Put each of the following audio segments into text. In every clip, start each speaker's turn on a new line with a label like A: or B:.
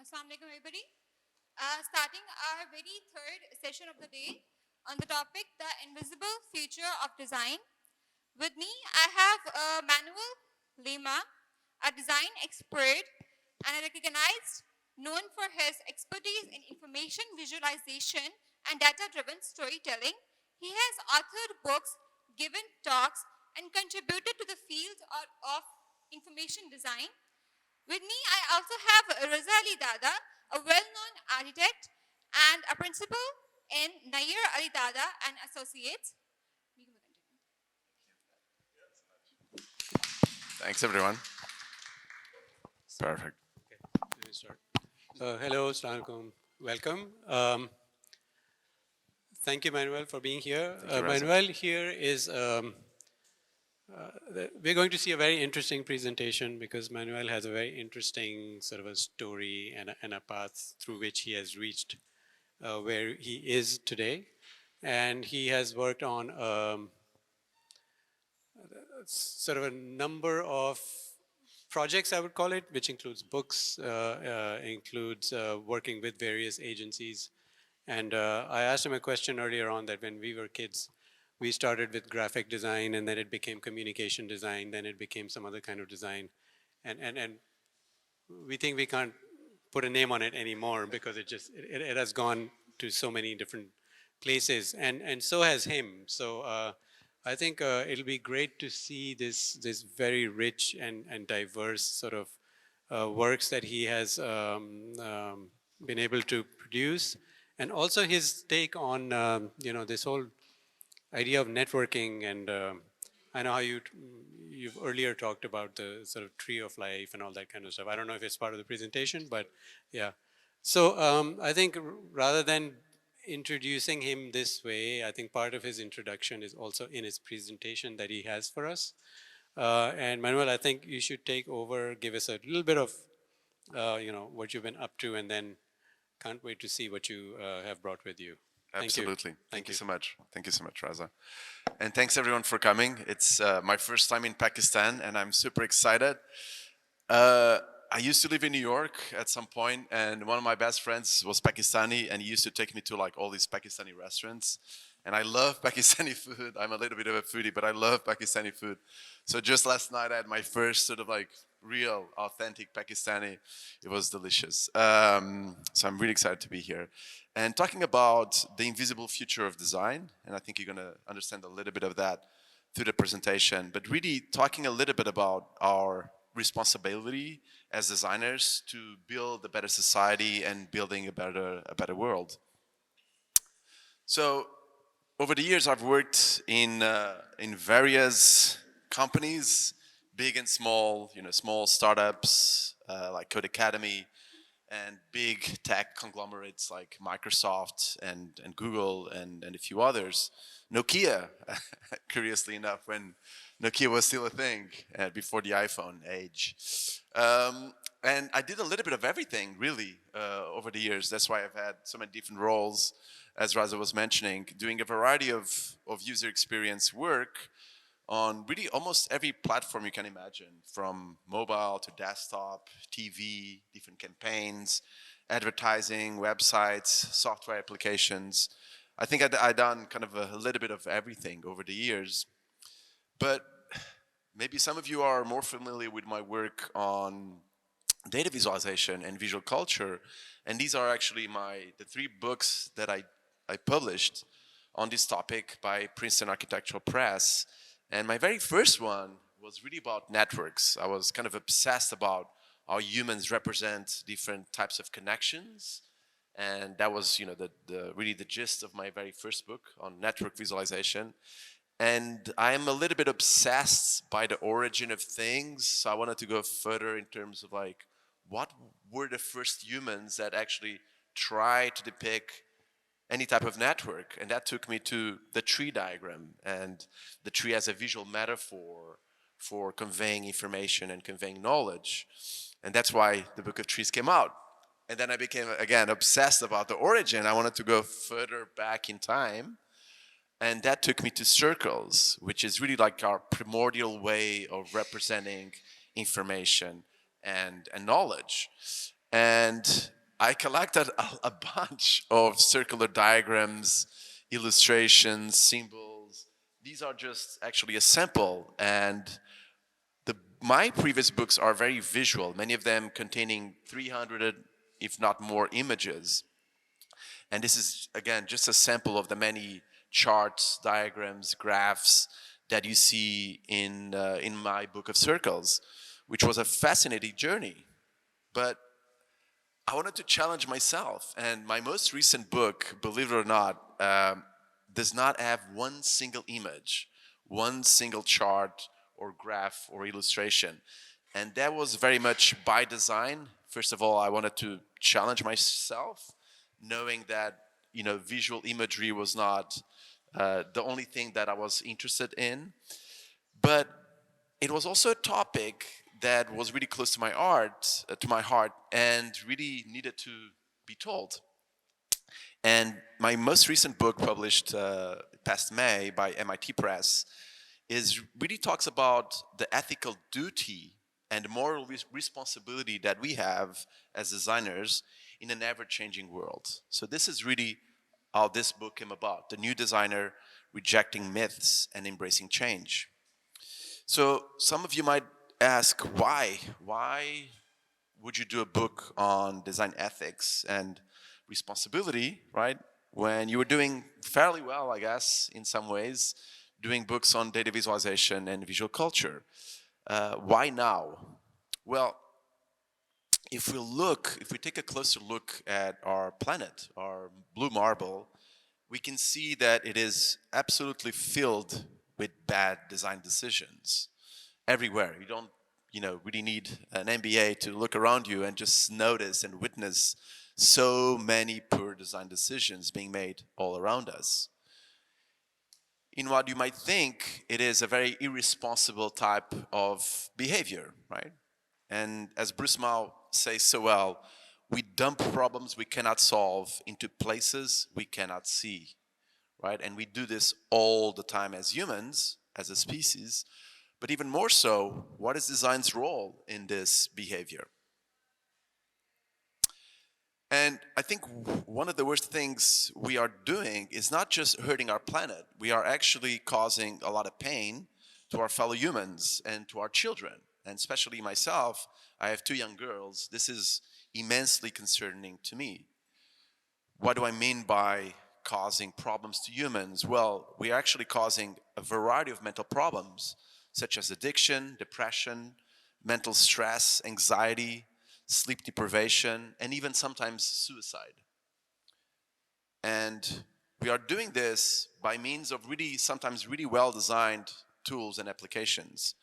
A: Assalamu alaikum, everybody. Starting our very third session of the day on the topic, the invisible future of design. With me, I have Manuel Lima, a design expert and a recognized, known for his expertise in information visualization and data-driven storytelling. He has authored books, given talks, and contributed to the field of information design. With me, I also have Raza Ali Dada, a well-known architect and a principal in Nair Ali Dada and Associates.
B: Thanks, everyone. Perfect.
C: Let me start. Hello, Assalamu alaikum. Welcome. Thank you, Manuel, for being here.
B: Thank you, Raza.
C: Manuel here is, we're going to see a very interesting presentation because Manuel has a very interesting sort of a story and a path through which he has reached where he is today. And he has worked on sort of a number of projects, I would call it, which includes books, includes working with various agencies. And I asked him a question earlier on that when we were kids, we started with graphic design and then it became communication design, then it became some other kind of design. And we think we can't put a name on it anymore because it has gone to so many different places, and so has him. So I think it'll be great to see this very rich and diverse sort of works that he has been able to produce, and also his take on this whole idea of networking. And I know how you've earlier talked about the sort of tree of life and all that kind of stuff. I don't know if it's part of the presentation, but yeah. So I think rather than introducing him this way, I think part of his introduction is also in his presentation that he has for us. And Manuel, I think you should take over, give us a little bit of what you've been up to, and then can't wait to see what you have brought with you.
B: Absolutely. Thank you so much. Thank you so much, Raza. And thanks everyone for coming. It's my first time in Pakistan and I'm super excited. I used to live in New York at some point, and one of my best friends was Pakistani, and he used to take me to like all these Pakistani restaurants. And I love Pakistani food. I'm a little bit of a foodie, but I love Pakistani food. So just last night I had my first sort of like real, authentic Pakistani. It was delicious. So I'm really excited to be here. And talking about the invisible future of design, and I think you're going to understand a little bit of that through the presentation, but really talking a little bit about our responsibility as designers to build a better society and building a better world. So over the years, I've worked in various companies, big and small, small startups like Code Academy, and big tech conglomerates like Microsoft and Google and a few others. Nokia, curiously enough, when Nokia was still a thing before the iPhone age. And I did a little bit of everything, really, over the years. That's why I've had so many different roles, as Raza was mentioning, doing a variety of user experience work on really almost every platform you can imagine, from mobile to desktop, TV, different campaigns, advertising, websites, software applications. I think I've done kind of a little bit of everything over the years. But maybe some of you are more familiar with my work on data visualization and visual culture. And these are actually the 3 books that I published on this topic by Princeton Architectural Press. And my very first one was really about networks. I was kind of obsessed about how humans represent different types of connections. And that was, really the gist of my very first book on network visualization. And I'm a little bit obsessed by the origin of things. So I wanted to go further in terms of like, what were the first humans that actually tried to depict any type of network? And that took me to the tree diagram, and the tree as a visual metaphor for conveying information and conveying knowledge. And that's why the Book of Trees came out. And then I became, again, obsessed about the origin. I wanted to go further back in time. And that took me to circles, which is really like our primordial way of representing information and knowledge. And I collected a bunch of circular diagrams, illustrations, symbols. These are just actually a sample, and my previous books are very visual, many of them containing 300, if not more, images. And this is, again, just a sample of the many charts, diagrams, graphs that you see in my book of circles, which was a fascinating journey. But I wanted to challenge myself. And my most recent book, believe it or not, does not have one single image, one single chart or graph or illustration. And that was very much by design. First of all, I wanted to challenge myself, knowing that visual imagery was not the only thing that I was interested in. But it was also a topic that was really close to my heart, and really needed to be told. And my most recent book, published past May by MIT Press, is really talks about the ethical duty and moral responsibility that we have as designers in an ever-changing world. So this is really how this book came about: the new designer rejecting myths and embracing change. So some of you might ask, why? Why would you do a book on design ethics and responsibility, right? When you were doing fairly well, I guess, in some ways, doing books on data visualization and visual culture. Why now? Well, if we take a closer look at our planet, our blue marble, we can see that it is absolutely filled with bad design decisions everywhere. You don't, really need an MBA to look around you and just notice and witness so many poor design decisions being made all around us. In what you might think it is a very irresponsible type of behavior, right? And as Bruce Mao says so well, we dump problems we cannot solve into places we cannot see, right? And we do this all the time as humans, as a species. But even more so, what is design's role in this behavior? And I think one of the worst things we are doing is not just hurting our planet, we are actually causing a lot of pain to our fellow humans and to our children. And especially myself, I have two young girls. This is immensely concerning to me. What do I mean by causing problems to humans? Well, we are actually causing a variety of mental problems, such as addiction, depression, mental stress, anxiety, sleep deprivation, and even sometimes suicide. And we are doing this by means of sometimes really well-designed tools and applications.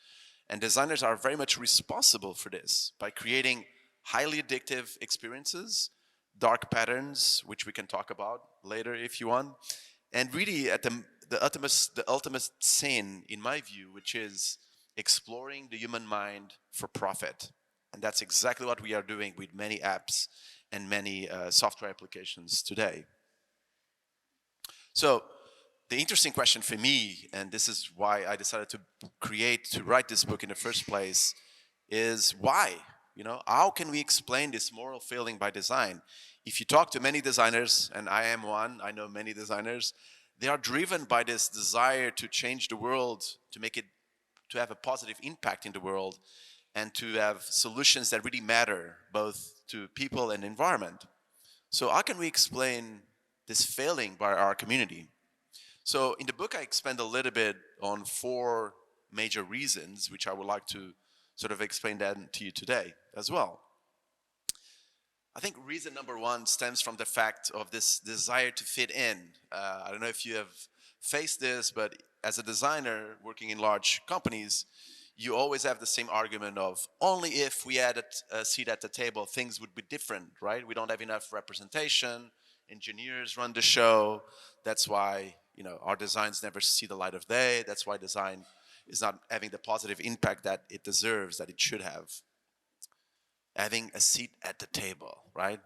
B: And designers are very much responsible for this by creating highly addictive experiences, dark patterns, which we can talk about later if you want, and really at the ultimate sin, in my view, which is exploring the human mind for profit. And that's exactly what we are doing with many apps and many software applications today. So the interesting question for me, and this is why I decided to write this book in the first place, is why? How can we explain this moral failing by design? If you talk to many designers, and I am one, I know many designers, they are driven by this desire to change the world, to have a positive impact in the world, and to have solutions that really matter both to people and environment. So how can we explain this failing by our community? So in the book, I expand a little bit on 4 major reasons, which I would like to sort of explain that to you today as well. I think reason number 1 stems from the fact of this desire to fit in. I don't know if you have faced this, but as a designer working in large companies, you always have the same argument of only if we had a seat at the table, things would be different, right? We don't have enough representation. Engineers run the show. That's why our designs never see the light of day. That's why design is not having the positive impact that it deserves, that it should have. Having a seat at the table, right?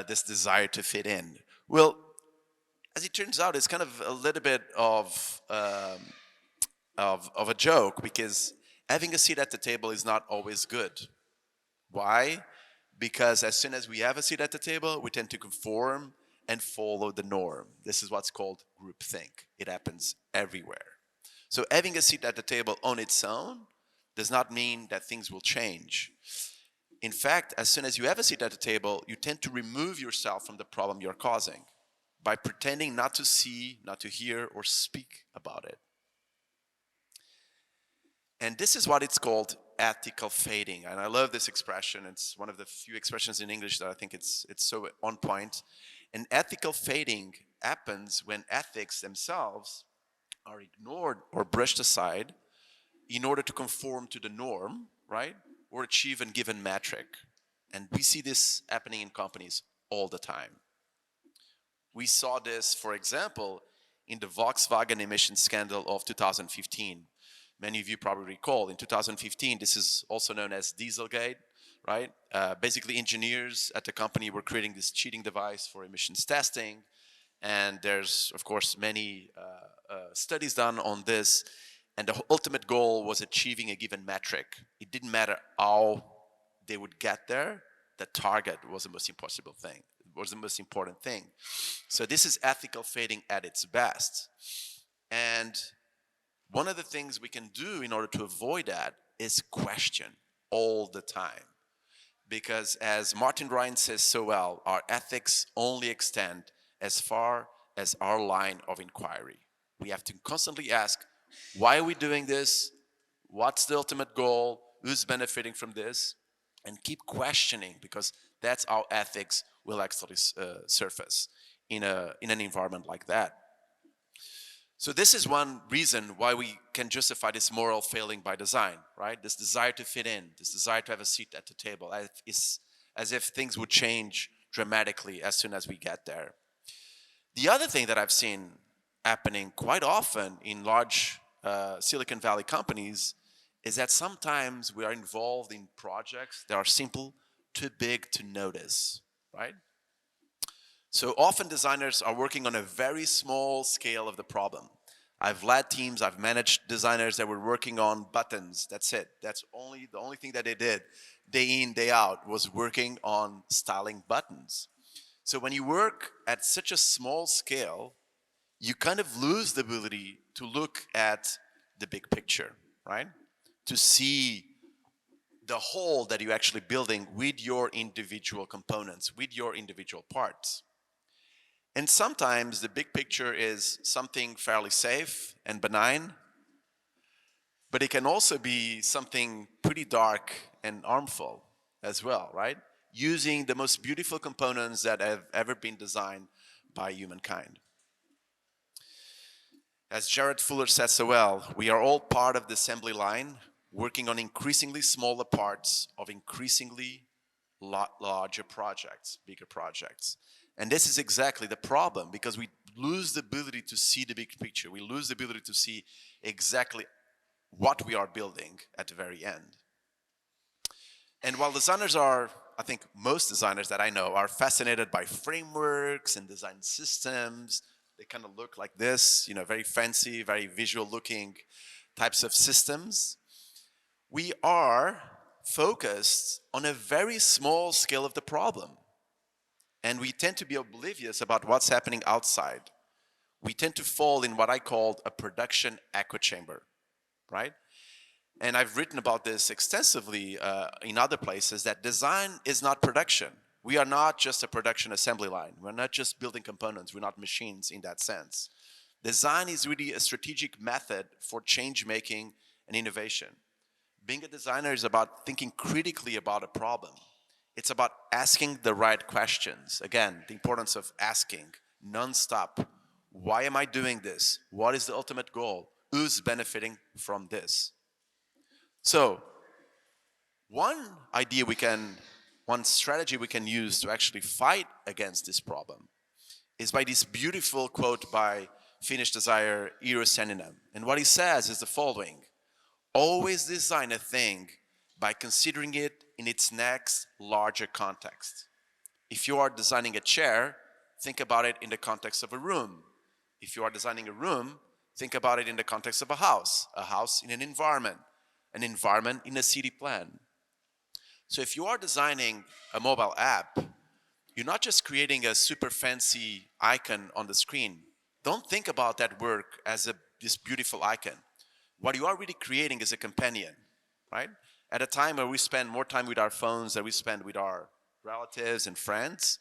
B: This desire to fit in. Well, as it turns out, it's kind of a little bit of a joke, because having a seat at the table is not always good. Why? because as soon as we have a seat at the table, we tend to conform and follow the norm. This is what's called groupthink. It happens everywhere. So having a seat at the table on its own does not mean that things will change. In fact, as soon as you have a seat at the table, you tend to remove yourself from the problem you're causing by pretending not to see, not to hear, or speak about it. And this is what it's called ethical fading. And I love this expression. It's one of the few expressions in English that I think it's so on point. And ethical fading happens when ethics themselves are ignored or brushed aside in order to conform to the norm, right? Or achieve a given metric. And we see this happening in companies all the time. We saw this, for example, in the Volkswagen emission scandal of 2015. Many of you probably recall, in 2015, this is also known as Dieselgate, right? Basically, engineers at the company were creating this cheating device for emissions testing. And there's, of course, many studies done on this. And the ultimate goal was achieving a given metric. It didn't matter how they would get there. The target was the most important thing. So this is ethical fading at its best. And one of the things we can do in order to avoid that is question all the time. Because as Martin Ryan says so well, our ethics only extend as far as our line of inquiry. We have to constantly ask, why are we doing this? What's the ultimate goal? Who's benefiting from this? And keep questioning, because that's how ethics will actually surface in an environment like that. So this is one reason why we can justify this moral failing by design, right? This desire to fit in, this desire to have a seat at the table, as if things would change dramatically as soon as we get there. The other thing that I've seen happening quite often in large Silicon Valley companies is that sometimes we are involved in projects that are simple, too big to notice, right? So often designers are working on a very small scale of the problem. I've led teams, I've managed designers that were working on buttons. That's it. That's the only thing that they did day in, day out was working on styling buttons. So when you work at such a small scale, you kind of lose the ability to look at the big picture, right? To see the whole that you're actually building with your individual components, with your individual parts. And sometimes the big picture is something fairly safe and benign, but it can also be something pretty dark and harmful as well, right? Using the most beautiful components that have ever been designed by humankind. As Jared Fuller said so well, we are all part of the assembly line, working on increasingly smaller parts of increasingly larger projects, bigger projects. And this is exactly the problem, because we lose the ability to see the big picture. We lose the ability to see exactly what we are building at the very end. And while designers are, I think most designers that I know are fascinated by frameworks and design systems, they kind of look like this, very fancy, very visual looking types of systems. We are focused on a very small scale of the problem. And we tend to be oblivious about what's happening outside. We tend to fall in what I call a production echo chamber, right? And I've written about this extensively in other places, that design is not production. We are not just a production assembly line. We're not just building components. We're not machines in that sense. Design is really a strategic method for change making and innovation. Being a designer is about thinking critically about a problem. It's about asking the right questions. Again, the importance of asking nonstop. Why am I doing this? What is the ultimate goal? Who's benefiting from this? So, one strategy we can use to actually fight against this problem is by this beautiful quote by Finnish designer Eero Senninen. And what he says is the following: always design a thing by considering it in its next larger context. If you are designing a chair, think about it in the context of a room. If you are designing a room, think about it in the context of a house in an environment in a city plan. So if you are designing a mobile app, you're not just creating a super fancy icon on the screen. Don't think about that work as this beautiful icon. What you are really creating is a companion, right? At a time where we spend more time with our phones than we spend with our relatives and friends,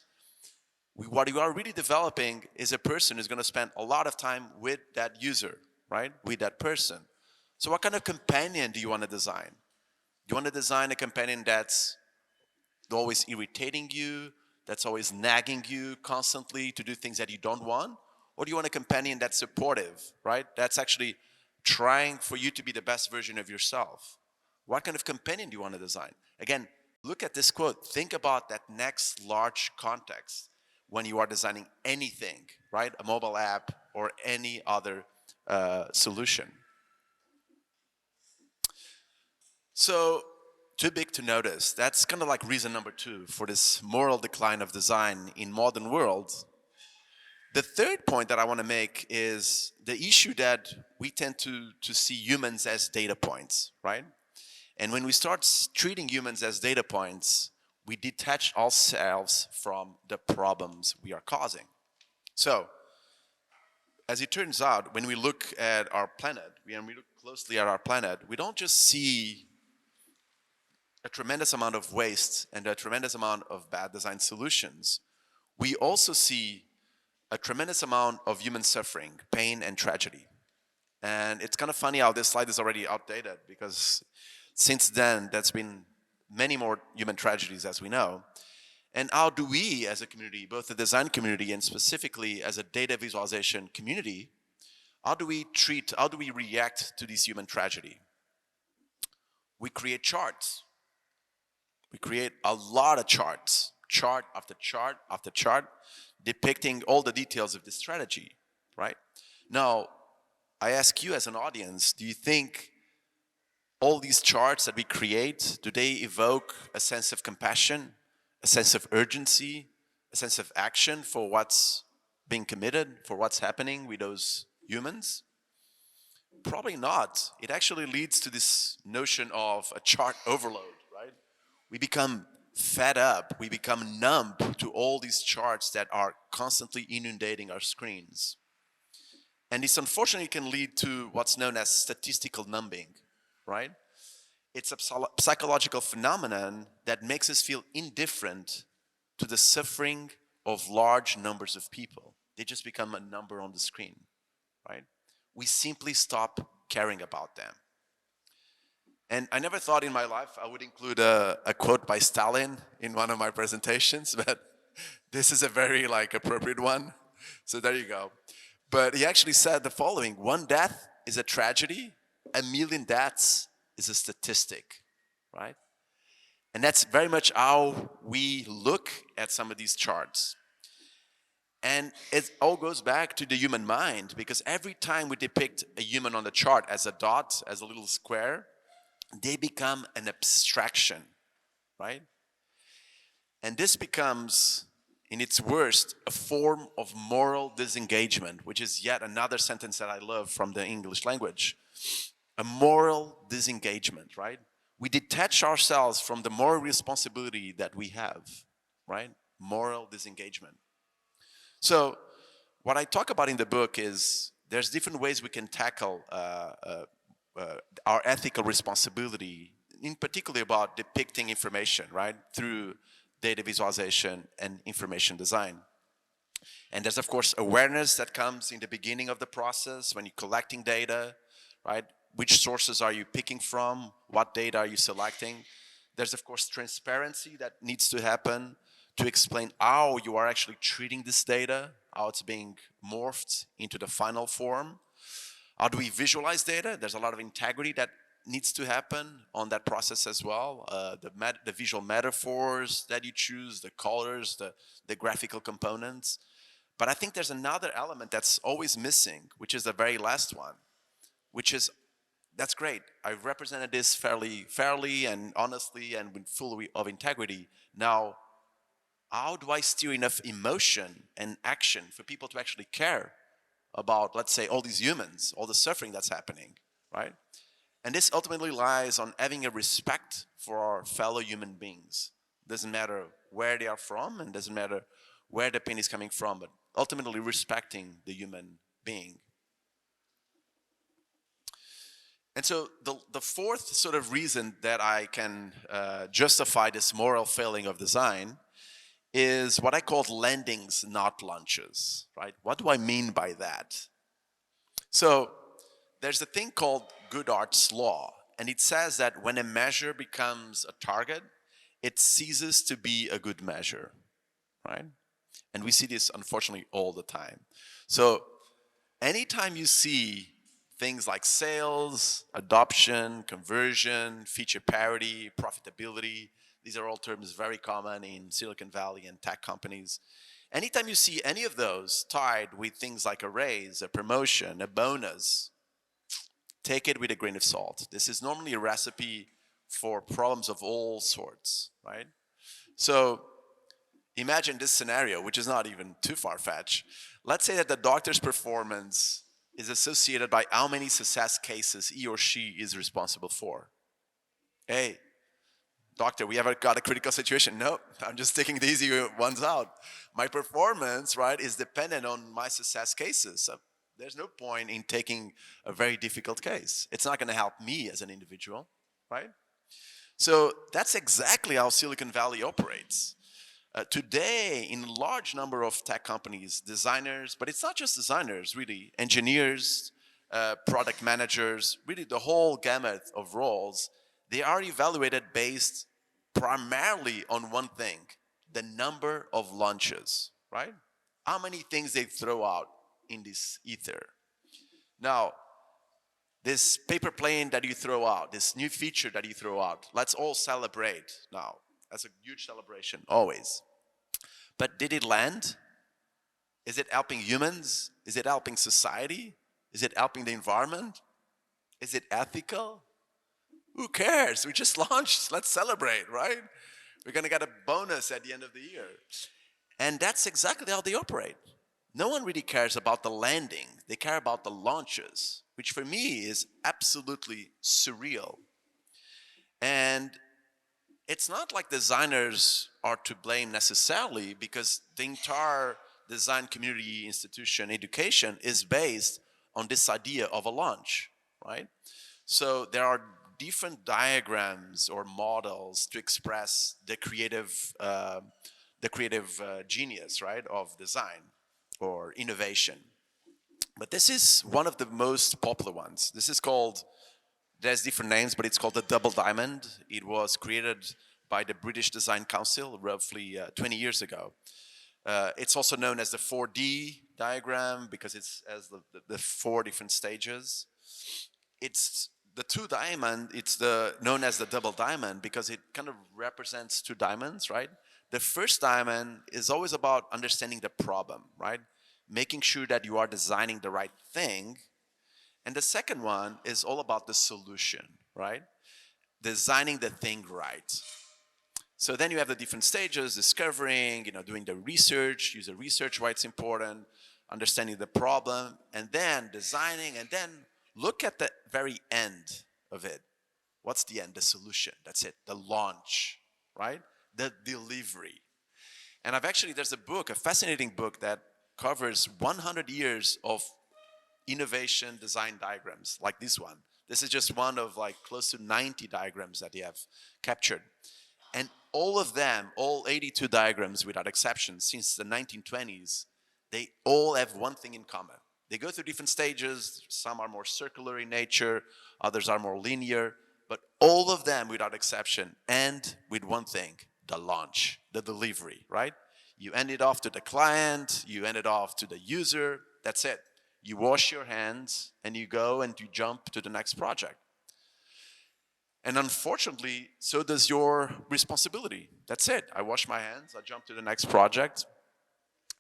B: what you are really developing is a person who's going to spend a lot of time with that user, right? With that person. So what kind of companion do you want to design? Do you want to design a companion that's always irritating you, that's always nagging you constantly to do things that you don't want? Or do you want a companion that's supportive, right? That's actually trying for you to be the best version of yourself. What kind of companion do you want to design? Again, look at this quote. Think about that next large context when you are designing anything, right? A mobile app or any other solution. So, too big to notice. That's kind of like reason number two for this moral decline of design in modern world. The third point that I want to make is the issue that we tend to see humans as data points, right? And when we start treating humans as data points, we detach ourselves from the problems we are causing. So, as it turns out, when we look at our planet, when we look closely at our planet, we don't just see a tremendous amount of waste and a tremendous amount of bad design solutions. We also see a tremendous amount of human suffering, pain, and tragedy. And it's kind of funny how this slide is already outdated because since then, there's been many more human tragedies, as we know. And how do we, as a community, both the design community and specifically as a data visualization community, how do we react to this human tragedy? We create charts. We create a lot of charts, chart after chart after chart, depicting all the details of this strategy, right? Now, I ask you as an audience, do you think all these charts that we create, do they evoke a sense of compassion, a sense of urgency, a sense of action for what's being committed, for what's happening with those humans? Probably not. It actually leads to this notion of a chart overload, right? We become fed up, we become numb to all these charts that are constantly inundating our screens. And this unfortunately can lead to what's known as statistical numbing, right? It's a psychological phenomenon that makes us feel indifferent to the suffering of large numbers of people. They just become a number on the screen, right? We simply stop caring about them. And I never thought in my life I would include a quote by Stalin in one of my presentations, but this is a very appropriate one. So there you go. But he actually said the following: one death is a tragedy, a million deaths is a statistic, right? And that's very much how we look at some of these charts. And it all goes back to the human mind, because every time we depict a human on the chart as a dot, as a little square, they become an abstraction, right? And this becomes, in its worst, a form of moral disengagement, which is yet another sentence that I love from the English language. A moral disengagement, right? We detach ourselves from the moral responsibility that we have, right? Moral disengagement. So, what I talk about in the book is there's different ways we can tackle our ethical responsibility, in particular about depicting information, right, through data visualization and information design. And there's, of course, awareness that comes in the beginning of the process when you're collecting data, right? Which sources are you picking from? What data are you selecting? There's, of course, transparency that needs to happen to explain how you are actually treating this data, how it's being morphed into the final form. How do we visualize data? There's a lot of integrity that needs to happen on that process as well. The visual metaphors that you choose, the colors, the graphical components. But I think there's another element that's always missing, which is the very last one, which is, that's great. I've represented this fairly and honestly and with full of integrity. Now, how do I steer enough emotion and action for people to actually care about, let's say, all these humans, all the suffering that's happening, right? And this ultimately lies on having a respect for our fellow human beings. Doesn't matter where they are from and doesn't matter where the pain is coming from, but ultimately respecting the human being. And so the fourth sort of reason that I can justify this moral failing of design is what I call landings, not launches, right? What do I mean by that? So there's a thing called Goodhart's law, and it says that when a measure becomes a target, it ceases to be a good measure, right? And we see this unfortunately all the time. So anytime you see things like sales, adoption, conversion, feature parity, profitability, these are all terms very common in Silicon Valley and tech companies. Anytime you see any of those tied with things like a raise, a promotion, a bonus, take it with a grain of salt. This is normally a recipe for problems of all sorts, right? So imagine this scenario, which is not even too far-fetched. Let's say that the doctor's performance is associated by how many success cases he or she is responsible for. Hey, doctor, we have got a critical situation. No, I'm just taking the easy ones out. My performance, right, is dependent on my success cases. So there's no point in taking a very difficult case. It's not going to help me as an individual, right? So that's exactly how Silicon Valley operates. Today, in a large number of tech companies, designers, but it's not just designers, really, engineers, product managers, really the whole gamut of roles, they are evaluated based primarily on one thing, the number of launches, right? How many things they throw out in this ether. Now, this paper plane that you throw out, this new feature that you throw out, let's all celebrate now. That's a huge celebration, always. But did it land? Is it helping humans? Is it helping society? Is it helping the environment? Is it ethical? Who cares? We just launched. Let's celebrate, right? We're going to get a bonus at the end of the year. And that's exactly how they operate. No one really cares about the landing. They care about the launches, which for me is absolutely surreal. And it's not like designers are to blame necessarily, because the entire design community, institution, education is based on this idea of a launch, right? So there are different diagrams or models to express the creative genius, right, of design or innovation. But this is one of the most popular ones. This is called, there's different names, but it's called the double diamond. It was created by the British Design Council roughly 20 years ago. It's also known as the 4D diagram because it's as the four different stages. It's the two diamond, it's known as the double diamond because it kind of represents two diamonds, right? The first diamond is always about understanding the problem, right? Making sure that you are designing the right thing. And the second one is all about the solution, right? Designing the thing right. So then you have the different stages, discovering, doing the research, user research, why it's important, understanding the problem, and then designing, and then look at the very end of it. What's the end? The solution. That's it. The launch, right? The delivery. And there's a book, a fascinating book that covers 100 years of innovation design diagrams, like this one. This is just one of like close to 90 diagrams that they have captured. And all of them, all 82 diagrams without exception, since the 1920s, they all have one thing in common. They go through different stages. Some are more circular in nature, others are more linear, but all of them without exception end with one thing, the launch, the delivery, right? You end it off to the client, you end it off to the user, that's it. You wash your hands and you go and you jump to the next project. And unfortunately, so does your responsibility. That's it. I wash my hands, I jump to the next project,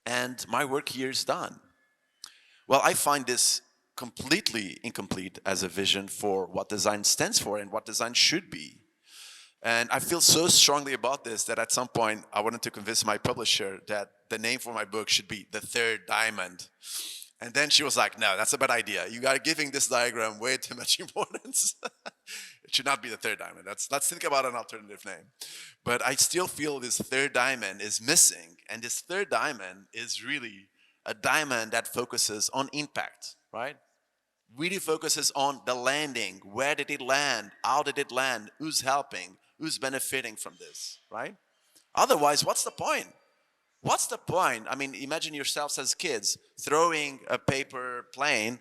B: and my work here is done. Well, I find this completely incomplete as a vision for what design stands for and what design should be. And I feel so strongly about this that at some point I wanted to convince my publisher that the name for my book should be The Third Diamond. And then she was like, no, that's a bad idea. You are giving this diagram way too much importance. It should not be the third diamond. Let's think about an alternative name. But I still feel this third diamond is missing. And this third diamond is really a diamond that focuses on impact, right? Really focuses on the landing. Where did it land? How did it land? Who's helping? Who's benefiting from this, right? Otherwise, what's the point? What's the point? I mean, imagine yourselves as kids throwing a paper plane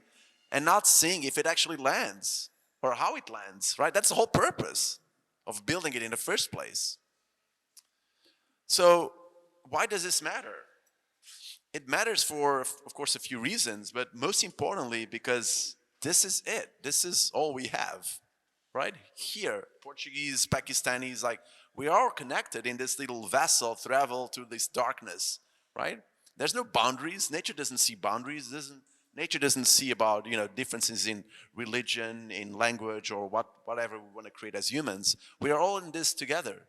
B: and not seeing if it actually lands or how it lands, right? That's the whole purpose of building it in the first place. So, why does this matter? It matters for, of course, a few reasons, but most importantly, because this is it. This is all we have, right? Here, Portuguese, Pakistanis, like, we are all connected in this little vessel travel through this darkness, right? There's no boundaries. Nature doesn't see boundaries. Nature doesn't see about, differences in religion, in language, or whatever we want to create as humans. We are all in this together.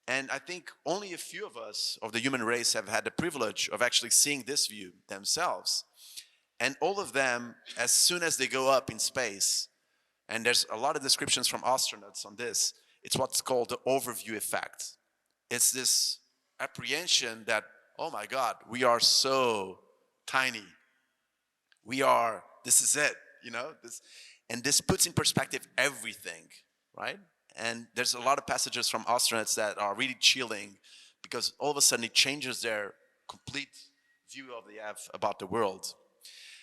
B: And I think only a few of us of the human race have had the privilege of actually seeing this view themselves. And all of them, as soon as they go up in space, and there's a lot of descriptions from astronauts on this, it's what's called the overview effect. It's this apprehension that, oh my God, we are so tiny. This is it, and this puts in perspective everything, right? And there's a lot of passages from astronauts that are really chilling because all of a sudden it changes their complete view of the have about the world.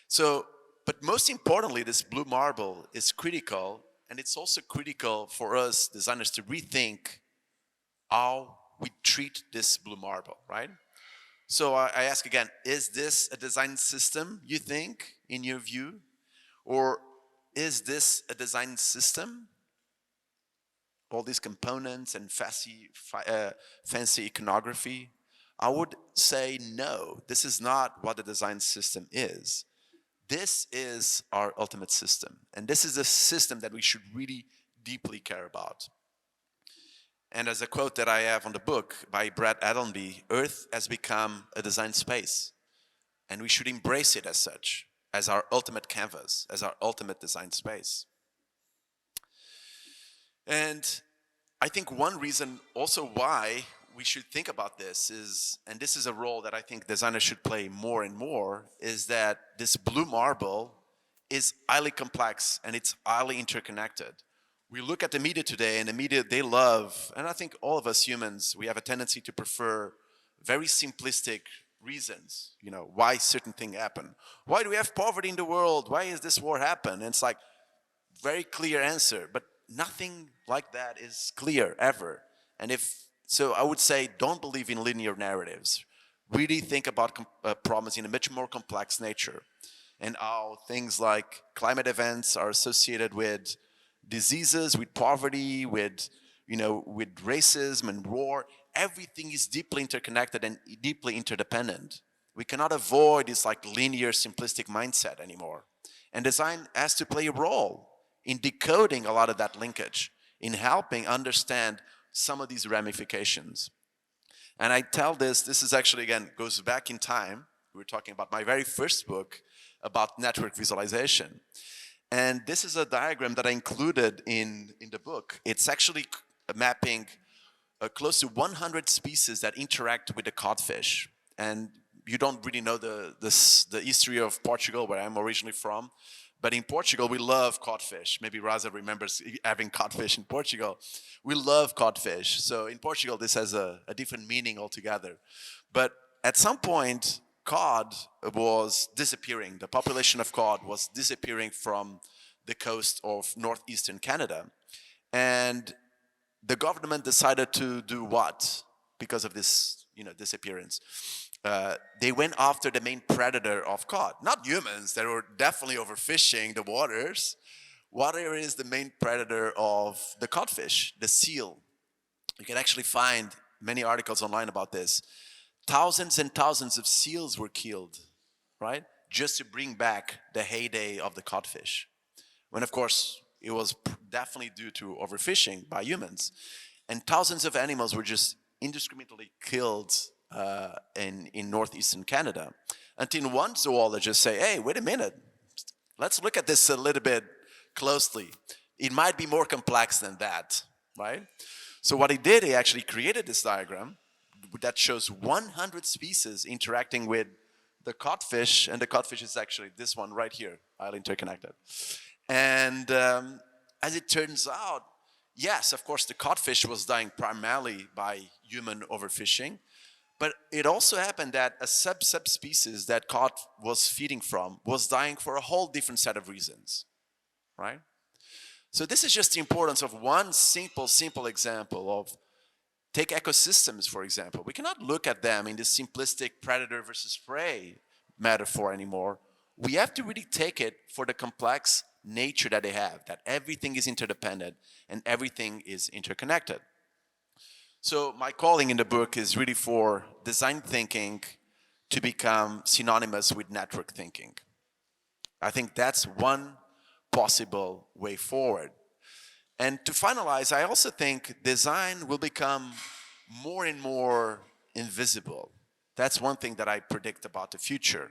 B: So, but most importantly, this blue marble is critical, and it's also critical for us designers to rethink how we treat this blue marble, right? So I ask again, is this a design system, you think, in your view? Or is this a design system? All these components and fancy iconography? I would say no, this is not what the design system is. This is our ultimate system. And this is a system that we should really deeply care about. And as a quote that I have on the book by Brad Allenby, Earth has become a design space. And we should embrace it as such, as our ultimate canvas, as our ultimate design space. And I think one reason also why we should think about this is, and this is a role that I think designers should play more and more, is that this blue marble is highly complex and it's highly interconnected. We look at the media today, and the media, they love, and I think all of us humans, we have a tendency to prefer very simplistic reasons, why certain things happen. Why do we have poverty in the world? Why is this war happen? And it's like, very clear answer, but nothing like that is clear ever. And so I would say, don't believe in linear narratives. Really think about problems in a much more complex nature, and how things like climate events are associated with diseases, with poverty, with racism and war. Everything is deeply interconnected and deeply interdependent. We cannot avoid this linear, simplistic mindset anymore. And design has to play a role in decoding a lot of that linkage, in helping understand some of these ramifications. And I tell this is actually, again, goes back in time. We were talking about my very first book about network visualization. And this is a diagram that I included in the book. It's actually mapping close to 100 species that interact with the codfish. And you don't really know the history of Portugal, where I'm originally from. But in Portugal, we love codfish. Maybe Raza remembers having codfish in Portugal. We love codfish. So in Portugal, this has a different meaning altogether. But at some point, cod was disappearing. The population of cod was disappearing from the coast of northeastern Canada. And the government decided to do what because of this disappearance? They went after the main predator of cod. Not humans, they were definitely overfishing the waters. Water is the main predator of the codfish, the seal. You can actually find many articles online about this. Thousands and thousands of seals were killed, right? Just to bring back the heyday of the codfish. When, of course, it was definitely due to overfishing by humans. And thousands of animals were just indiscriminately killed in northeastern Canada. until one zoologist say, hey, wait a minute, let's look at this a little bit closely. It might be more complex than that, right? So what he did, he actually created this diagram that shows 100 species interacting with the codfish, and the codfish is actually this one right here, highly interconnected. And as it turns out, yes, of course, the codfish was dying primarily by human overfishing, but it also happened that a subspecies that cod was feeding from was dying for a whole different set of reasons, right? So this is just the importance of one simple example of take ecosystems, for example. We cannot look at them in this simplistic predator versus prey metaphor anymore. We have to really take it for the complex nature that they have, that everything is interdependent and everything is interconnected. So my calling in the book is really for design thinking to become synonymous with network thinking. I think that's one possible way forward. And to finalize, I also think design will become more and more invisible. That's one thing that I predict about the future,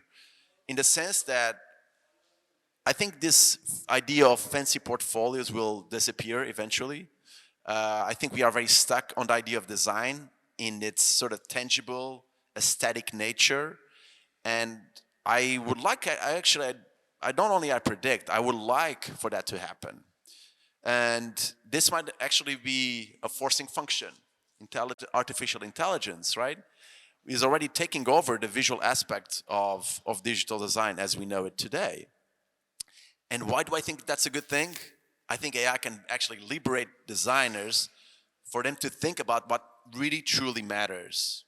B: in the sense that I think this idea of fancy portfolios will disappear eventually. I think we are very stuck on the idea of design in its sort of tangible, aesthetic nature. And I would like, I don't only I predict, I would like for that to happen. And this might actually be a forcing function. Artificial intelligence, right, is already taking over the visual aspect of digital design as we know it today. And why do I think that's a good thing? I think AI can actually liberate designers for them to think about what really truly matters.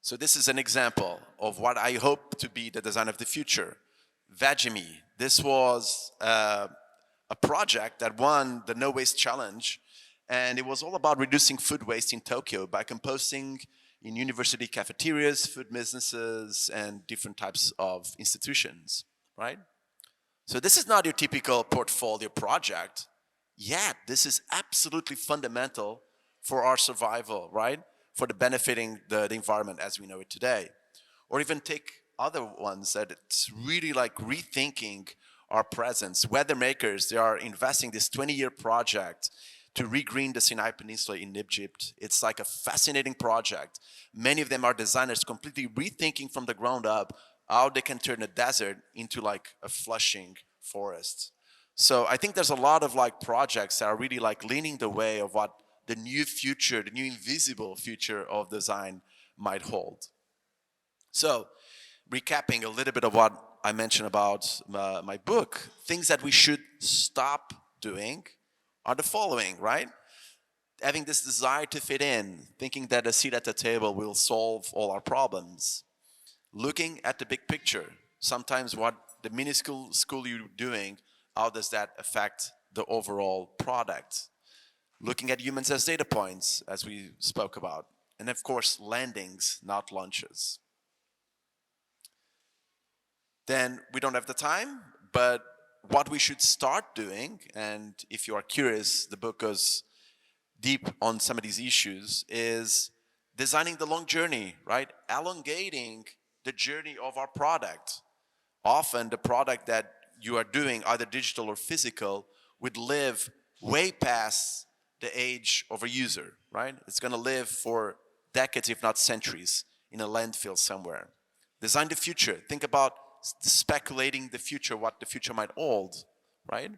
B: So this is an example of what I hope to be the design of the future. Veggie. This was a project that won the No Waste Challenge, and it was all about reducing food waste in Tokyo by composting in university cafeterias, food businesses, and different types of institutions, right? So this is not your typical portfolio project, yet this is absolutely fundamental for our survival, right? For the benefiting the environment as we know it today. Or even take other ones that it's really like rethinking our presence. Weather makers, they are investing this 20-year project to regreen the Sinai Peninsula in Egypt. It's like a fascinating project. Many of them are designers completely rethinking from the ground up how they can turn a desert into like a flushing forest. So I think there's a lot of like projects that are really like leaning the way of what the new future, the new invisible future of design might hold. So recapping a little bit of what I mentioned about my book, things that we should stop doing are the following, right? Having this desire to fit in, thinking that a seat at the table will solve all our problems. Looking at the big picture, sometimes what the minuscule school you're doing, how does that affect the overall product? Looking at humans as data points, as we spoke about. And of course, landings, not launches. Then we don't have the time, but what we should start doing, and if you are curious, the book goes deep on some of these issues, is designing the long journey, right? Elongating the journey of our product. Often the product that you are doing, either digital or physical, would live way past the age of a user, right? It's going to live for decades, if not centuries, in a landfill somewhere. Design the future. Think about speculating the future, what the future might hold, right?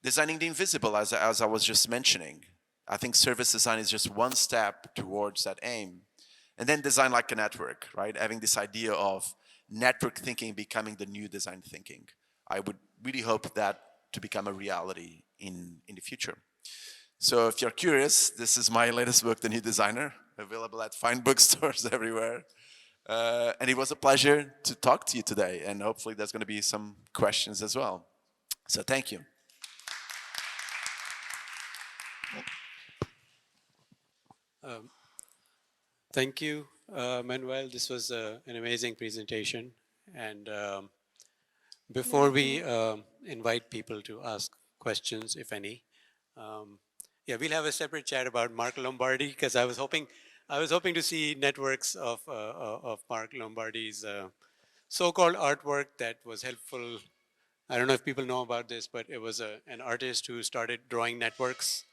B: Designing the invisible, as I was just mentioning. I think service design is just one step towards that aim. And then design like a network, right? Having this idea of network thinking becoming the new design thinking. I would really hope that to become a reality in the future. So if you're curious, this is my latest book, The New Designer, available at fine bookstores everywhere. And it was a pleasure to talk to you today, and hopefully there's going to be some questions as well. So thank you.
C: Thank you, Manuel. This was an amazing presentation. And before we invite people to ask questions, if any, yeah, we'll have a separate chat about Mark Lombardi, because I was hoping I was hoping to see networks of Mark Lombardi's so-called artwork that was helpful. I don't know if people know about this, but it was an artist who started drawing networks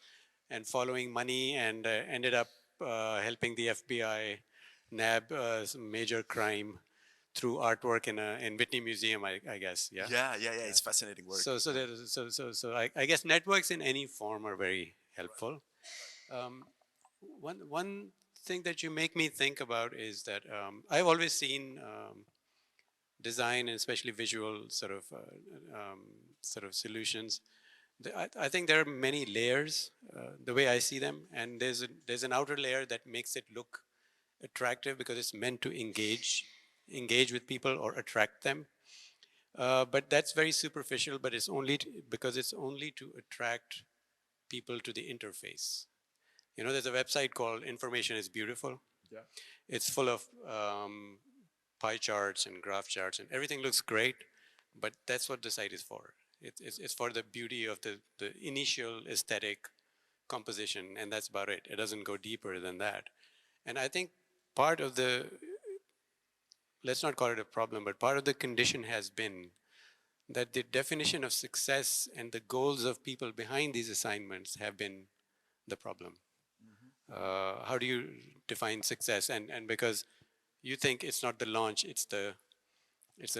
C: and following money and ended up helping the FBI nab some major crime through artwork in Whitney Museum, I guess. Yeah.
B: Yeah.
C: Yeah.
B: It's fascinating work.
C: So I guess networks in any form are very helpful. Um, one thing that you make me think about is that I've always seen design and especially visual sort of solutions. I think there are many layers the way I see them, and there's an outer layer that makes it look attractive because it's meant to engage with people or attract them. But that's very superficial. But it's only because it's only to attract people to the interface. You know, there's a website called Information is Beautiful.
B: Yeah.
C: It's full of pie charts and graph charts, and everything looks great, but that's what the site is for. It's for the beauty of the initial aesthetic composition, and that's about it. It doesn't go deeper than that. And I think part of the, let's not call it a problem, but part of the condition has been that the definition of success and the goals of people behind these assignments have been the problem. How do you define success? And because you think it's not the launch, it's the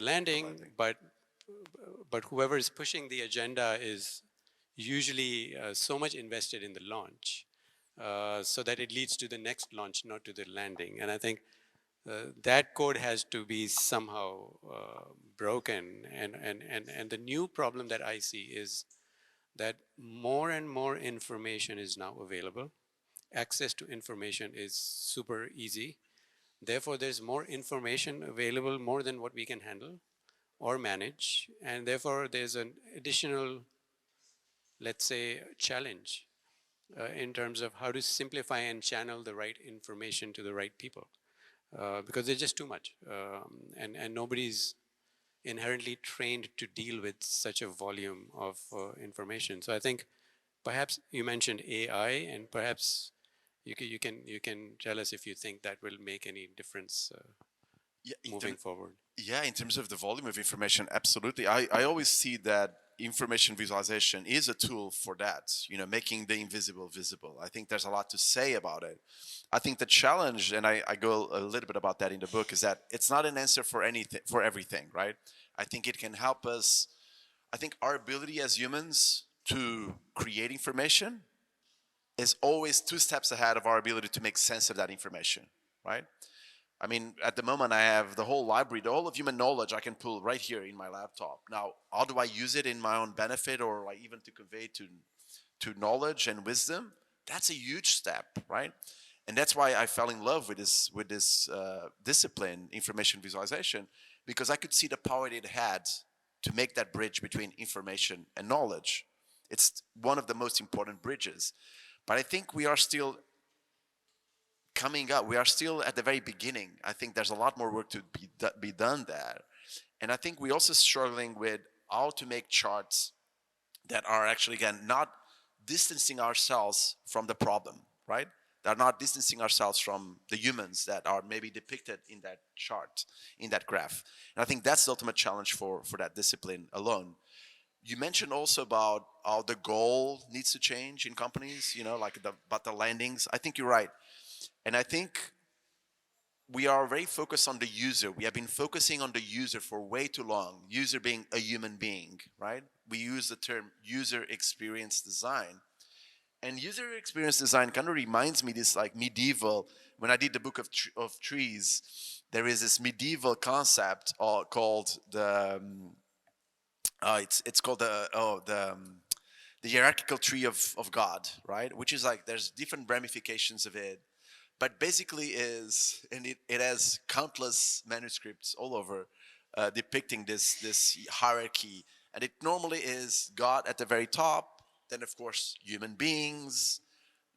C: landing, but whoever is pushing the agenda is usually so much invested in the launch, so that it leads to the next launch, not to the landing. And I think that code has to be somehow broken. And the new problem that I see is that more and more information is now available. Access to information is super easy. Therefore, there's more information available, more than what we can handle or manage. And therefore, there's an additional, let's say, challenge in terms of how to simplify and channel the right information to the right people. Because there's just too much. And nobody's inherently trained to deal with such a volume of information. So I think perhaps you mentioned AI, and perhaps you can tell us if you think that will make any difference
B: Yeah,
C: moving forward.
B: yeah, in terms of the volume of information, absolutely. I always see that information visualization is a tool for that, making the invisible visible. I think there's a lot to say about it. I think the challenge, and I go a little bit about that in the book, is that it's not an answer for anything, for everything, right? I think it can help us. I think our ability as humans to create information is always two steps ahead of our ability to make sense of that information, right? I mean, at the moment, I have the whole library, the whole of human knowledge I can pull right here in my laptop. Now, how do I use it in my own benefit, or like even to convey to knowledge and wisdom? That's a huge step, right? And that's why I fell in love with this discipline, information visualization, because I could see the power it had to make that bridge between information and knowledge. It's one of the most important bridges. But I think we are still coming up. We are still at the very beginning. I think there's a lot more work to be done there. And I think we're also struggling with how to make charts that are actually, again, not distancing ourselves from the problem, right? They're not distancing ourselves from the humans that are maybe depicted in that chart, in that graph. And I think that's the ultimate challenge for that discipline alone. You mentioned also about how the goal needs to change in companies, about the landings. I think you're right. And I think we are very focused on the user. We have been focusing on the user for way too long. User being a human being, right? We use the term user experience design. And user experience design kind of reminds me this like medieval. When I did the book of trees, there is this medieval concept called it's called the hierarchical tree of God, right? Which is like there's different ramifications of it, but basically is, and it has countless manuscripts all over depicting this hierarchy, and it normally is God at the very top, then of course human beings,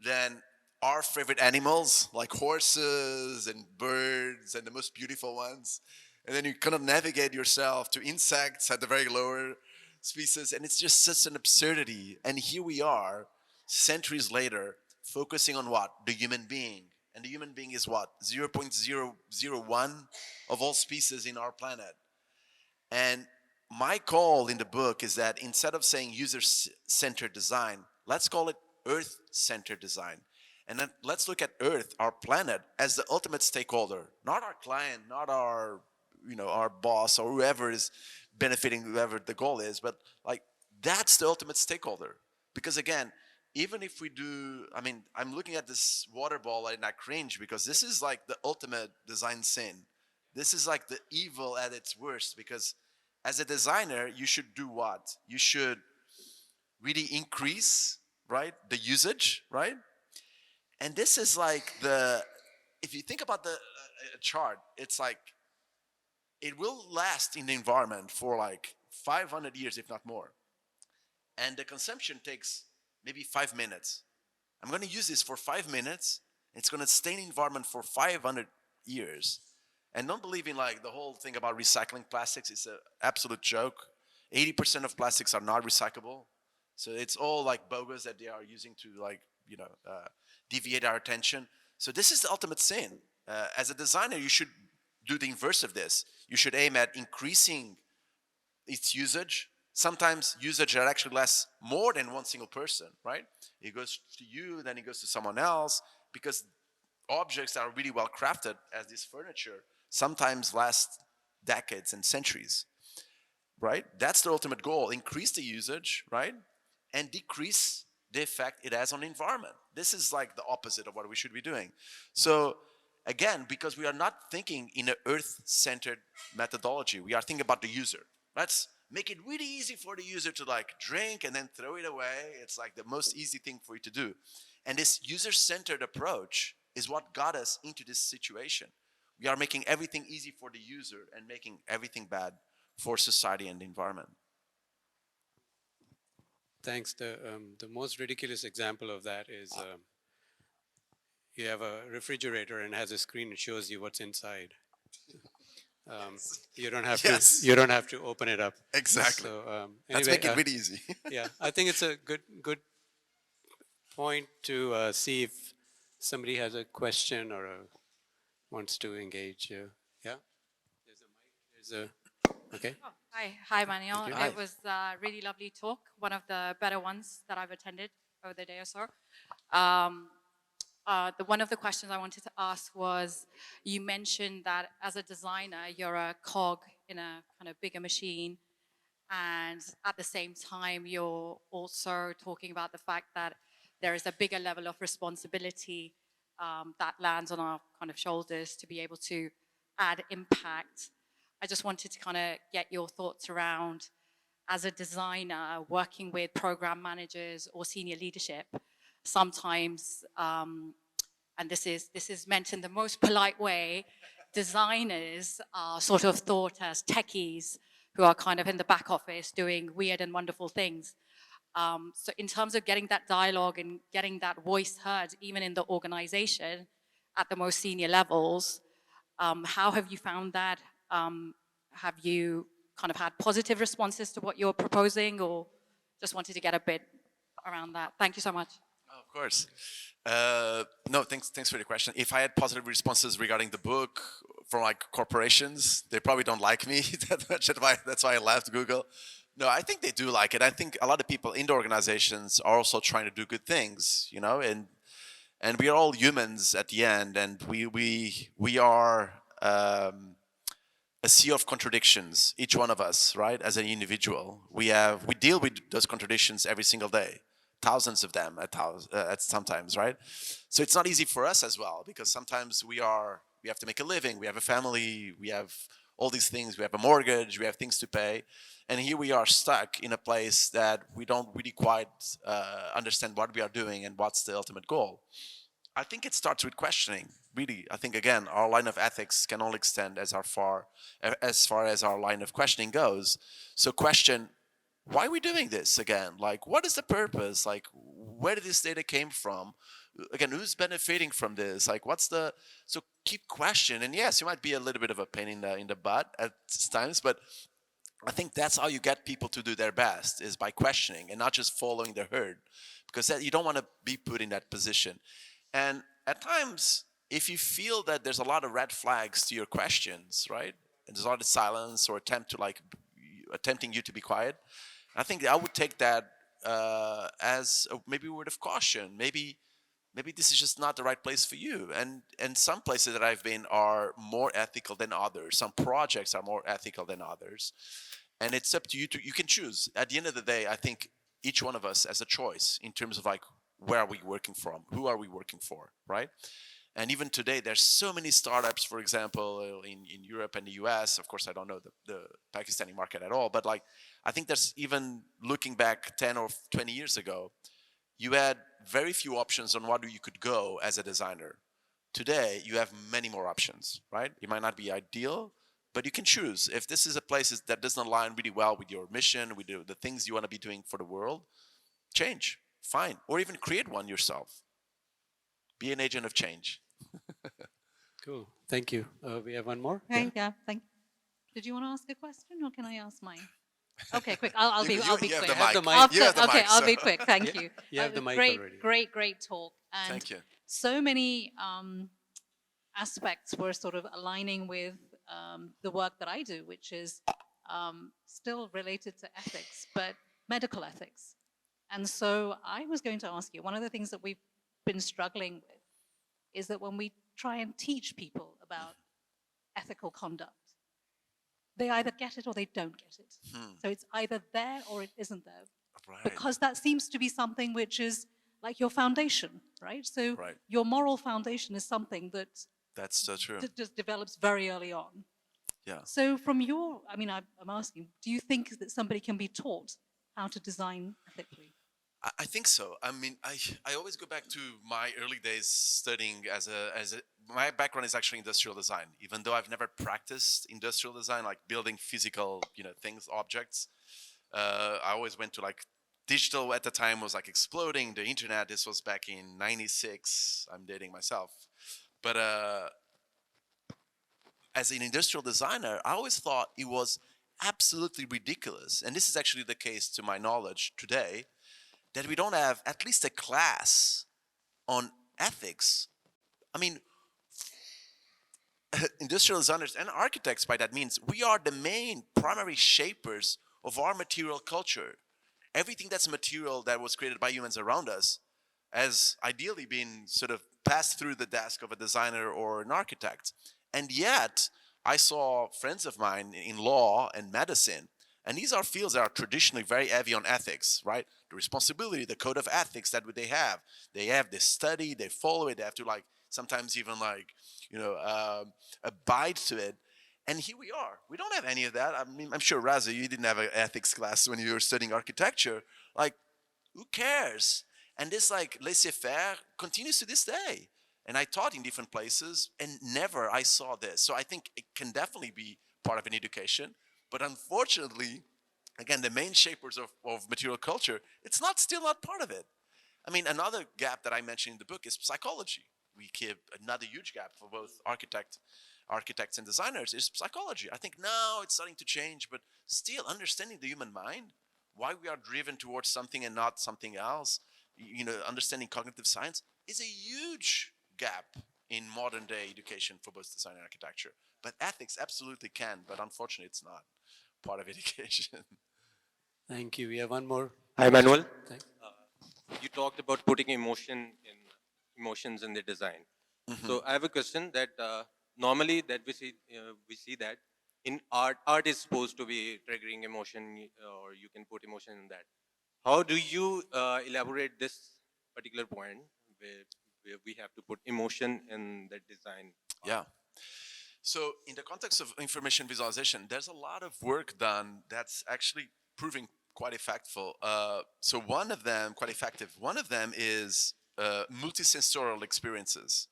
B: then our favorite animals like horses and birds and the most beautiful ones, and then you kind of navigate yourself to insects at the very lower species, and it's just such an absurdity. And here we are centuries later focusing on what? The human being. And the human being is what? 0.001 of all species in our planet. And my call in the book is that instead of saying user-centered design, let's call it Earth-centered design. And then let's look at Earth, our planet, as the ultimate stakeholder, not our client, not our, our boss or whoever is benefiting, whoever the goal is, but like that's the ultimate stakeholder. Because again, even if we do, I mean, I'm looking at this water ball and I cringe because this is like the ultimate design sin. This is like the evil at its worst because as a designer, you should do what? You should really increase, right, the usage, right? And this is like if you think about the chart, it's like it will last in the environment for like 500 years, if not more. And the consumption takes maybe 5 minutes. I'm going to use this for 5 minutes. It's going to stay in the environment for 500 years. And don't believe in like the whole thing about recycling plastics. It's an absolute joke. 80% of plastics are not recyclable. So it's all like bogus that they are using to like, deviate our attention. So this is the ultimate sin. As a designer, you should do the inverse of this. You should aim at increasing its usage. Sometimes usage that actually lasts more than one single person, right? It goes to you, then it goes to someone else, because objects that are really well crafted, as this furniture, sometimes last decades and centuries, right? That's the ultimate goal. Increase the usage, right? And decrease the effect it has on the environment. This is like the opposite of what we should be doing. So again, because we are not thinking in an earth-centered methodology, we are thinking about the user. Let's make it really easy for the user to like drink and then throw it away. It's like the most easy thing for you to do. And this user-centered approach is what got us into this situation. We are making everything easy for the user and making everything bad for society and the environment.
C: Thanks. The most ridiculous example of that is you have a refrigerator and it has a screen that shows you what's inside. You don't have
B: Yes.
C: to. You don't have to open it up.
B: Exactly.
C: So
B: Let's
C: anyway,
B: make it really easy.
C: yeah, I think it's a good point to see if somebody has a question or wants to engage. Yeah, there's a mic. There's a okay.
D: Oh, hi, Manuel.
C: you.
B: Hi.
D: It was a really lovely talk, one of the better ones that I've attended over the day or so. One of the questions I wanted to ask was, you mentioned that as a designer, you're a cog in a kind of bigger machine, and at the same time, you're also talking about the fact that there is a bigger level of responsibility that lands on our kind of shoulders to be able to add impact. I just wanted to kind of get your thoughts around, as a designer working with program managers or senior leadership, sometimes, and this is meant in the most polite way, designers are sort of thought as techies who are kind of in the back office doing weird and wonderful things. So in terms of getting that dialogue and getting that voice heard, even in the organization at the most senior levels, how have you found that? Have you kind of had positive responses to what you're proposing, or just wanted to get a bit around that? Thank you so much.
B: Oh, of course. No, thanks for the question. If I had positive responses regarding the book from like corporations, they probably don't like me that much. That's why I left Google. No, I think they do like it. I think a lot of people in the organizations are also trying to do good things, and we are all humans at the end, and we are a sea of contradictions, each one of us, right? As an individual, we deal with those contradictions every single day, thousands of them at sometimes, right? So it's not easy for us as well, because sometimes we have to make a living, we have a family, we have all these things, we have a mortgage, we have things to pay, and here we are stuck in a place that we don't really quite understand what we are doing and what's the ultimate goal. I think it starts with questioning. Really, I think again, our line of ethics can only extend as far as our line of questioning goes. So question, why are we doing this again? Like, what is the purpose? Like, where did this data came from? Again, who's benefiting from this? Like, so keep questioning. And yes, you might be a little bit of a pain in the butt at times, but I think that's how you get people to do their best, is by questioning and not just following the herd, because you don't want to be put in that position. And at times, if you feel that there's a lot of red flags to your questions, right? And there's a lot of silence or attempting you to be quiet, I think I would take that as maybe a word of caution. Maybe this is just not the right place for you. And some places that I've been are more ethical than others. Some projects are more ethical than others. And it's up to you you can choose. At the end of the day, I think each one of us has a choice in terms of like, where are we working from? Who are we working for, right? And even today, there's so many startups, for example, in Europe and the US. Of course, I don't know the Pakistani market at all, but like, I think there's even looking back 10 or 20 years ago, you had very few options on what you could go as a designer. Today, you have many more options, right? It might not be ideal, but you can choose. If this is a place that doesn't align really well with your mission, with the things you want to be doing for the world, change, fine, or even create one yourself. Be an agent of change.
C: Cool. Thank you. We have one more.
D: Okay, yeah, thank you. Did you want to ask a question or can I ask mine? Okay, quick. I'll be
B: You
D: quick.
B: have
C: You have the mic.
B: You have the
D: Okay,
B: mic,
D: I'll
B: so-
D: be quick. Thank
C: Yeah,
D: you.
C: you have the mic
D: great,
C: already.
D: great talk. And
B: Thank you.
D: so many aspects were sort of aligning with the work that I do, which is still related to ethics, but medical ethics. And so I was going to ask you, one of the things that we've been struggling with is that when we try and teach people about ethical conduct, they either get it or they don't get it. So it's either there or it isn't there.
B: Right.
D: Because that seems to be something which is like your foundation, right? So
B: Right.
D: your moral foundation is something that
B: That's so true.
D: just develops very early on.
B: Yeah.
D: So from your, I mean, I'm asking, do you think that somebody can be taught how to design ethically?
B: I think so. I mean, I always go back to my early days studying my background is actually industrial design. Even though I've never practiced industrial design, like building physical, things, objects, I always went to like digital at the time was like exploding. The internet. This was back in '96. I'm dating myself, but as an industrial designer, I always thought it was absolutely ridiculous, and this is actually the case to my knowledge today, that we don't have at least a class on ethics. I mean, industrial designers and architects, by that means, we are the main primary shapers of our material culture. Everything that's material that was created by humans around us has ideally been sort of passed through the desk of a designer or an architect. And yet, I saw friends of mine in law and medicine, and these are fields that are traditionally very heavy on ethics, right? The responsibility, the code of ethics that they have. They have this study, they follow it, they have to like sometimes even like, abide to it. And here we are. We don't have any of that. I mean, I'm sure, Raza, you didn't have an ethics class when you were studying architecture. Like, who cares? And this like laissez-faire continues to this day. And I taught in different places, and never I saw this. So I think it can definitely be part of an education. But unfortunately, again, the main shapers of material culture, it's still not part of it. I mean, another gap that I mentioned in the book is psychology. We keep another huge gap for both architects and designers is psychology. I think now it's starting to change, but still understanding the human mind, why we are driven towards something and not something else, understanding cognitive science is a huge gap in modern day education for both design and architecture. But ethics absolutely can, but unfortunately it's not part of education.
C: Thank you. We have one more.
E: Hi, Manuel.
C: Thank-
E: You talked about putting emotions in the design. So I have a question that normally that we see that in art is supposed to be triggering emotion, or you can put emotion in that. How do you elaborate this particular point where we have to put emotion in the design?
B: Yeah. So in the context of information visualization, there's a lot of work done that's actually proving quite effective. One of them is multisensorial experiences.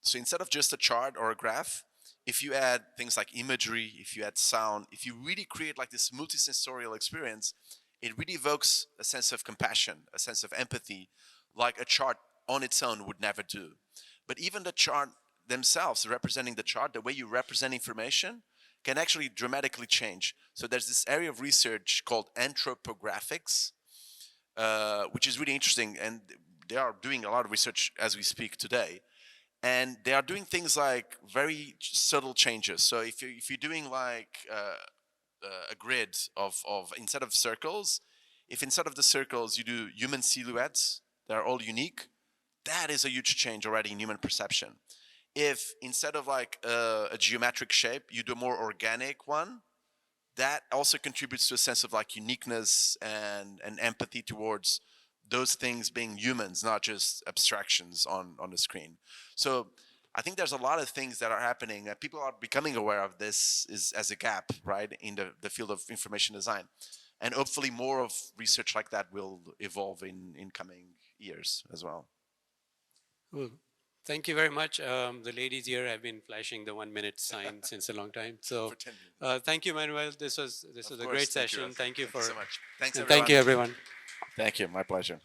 B: So instead of just a chart or a graph, if you add things like imagery, if you add sound, if you really create like this multisensorial experience, it really evokes a sense of compassion, a sense of empathy, like a chart on its own would never do. But even the chart themselves, representing the chart, the way you represent information, can actually dramatically change. So there's this area of research called anthropographics, which is really interesting, and they are doing a lot of research as we speak today. and they are doing things like very subtle changes. So if you're doing like a grid of instead of circles, if instead of the circles you do human silhouettes that are all unique, that is a huge change already in human perception. If instead of like a geometric shape, you do a more organic one, that also contributes to a sense of like uniqueness and empathy towards those things being humans, not just abstractions on the screen. So I think there's a lot of things that are happening that people are becoming aware of. This is as a gap, right, in the field of information design. And hopefully more of research like that will evolve in coming years as well.
C: Cool. Thank you very much. The ladies here have been flashing the 1 minute sign since a long time. So
B: For 10 minutes.
C: thank you, Manuel. This was
B: Of
C: a
B: course,
C: great
B: thank you,
C: session.
B: Rafa.
C: Thank you
B: Thank you
C: for
B: so much. Thanks,
C: and
B: everyone.
C: thank you, everyone.
B: Thank you. My pleasure.